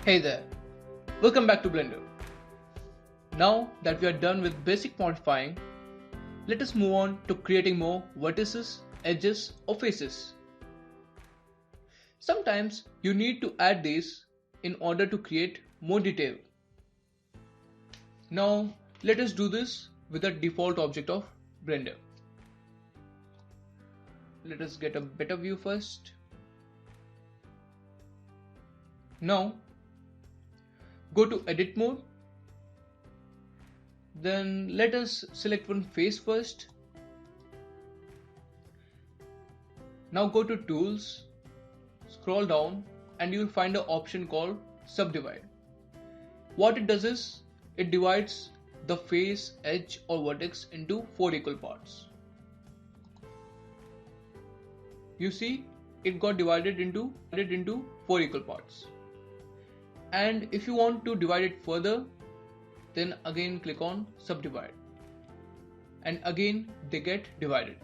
Hey there, welcome back to Blender. Now that we are done with basic modifying, let us move on to creating more vertices, edges or faces. Sometimes you need to add these in order to create more detail. Now let us do this with the default object of Blender. Let us get a better view first. Now go to edit mode. Then let us select one face first. Now go to tools, scroll down and you will find an option called subdivide. What it does is it divides the face, edge or vertex into 4 equal parts. You see it got divided into 4 equal parts. And if you want to divide it further, then again click on subdivide and again they get divided.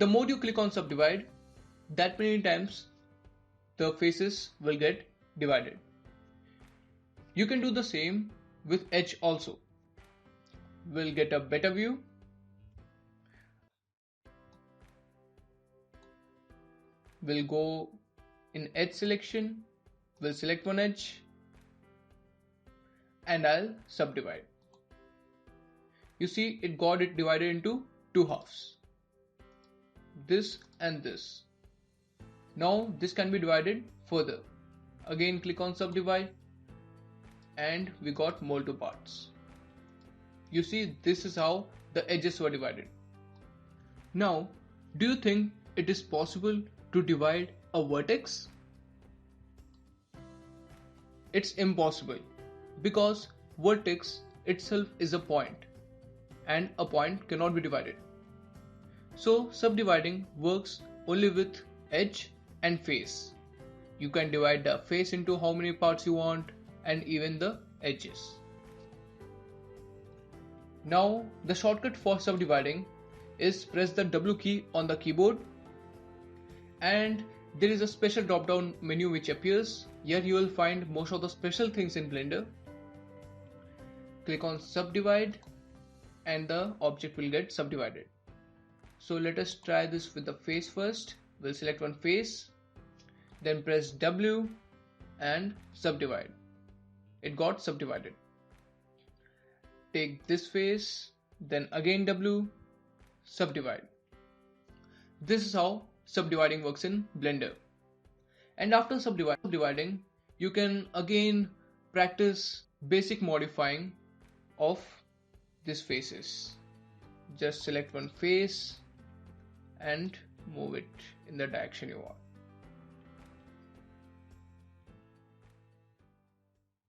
The more you click on subdivide, that many times the faces will get divided. You can do the same with edge also. We'll get a better view. We'll go in edge selection. We'll select one edge and I'll subdivide. You see it got it divided into 2 halves. This and this. Now this can be divided further. Again click on subdivide and we got more 2 parts. You see this is how the edges were divided. Now do you think it is possible to divide a vertex? It's impossible because vertex itself is a point and a point cannot be divided. So subdividing works only with edge and face. You can divide the face into how many parts you want and even the edges. Now the shortcut for subdividing is press the W key on the keyboard and there is a special drop down menu which appears. Here you will find most of the special things in Blender. Click on subdivide and the object will get subdivided. So let us try this with the face first. We'll select one face, then press W and subdivide. It got subdivided. Take this face, then again W, subdivide. This is how subdividing works in Blender. And after subdividing, you can again practice basic modifying of these faces. Just select one face and move it in the direction you want.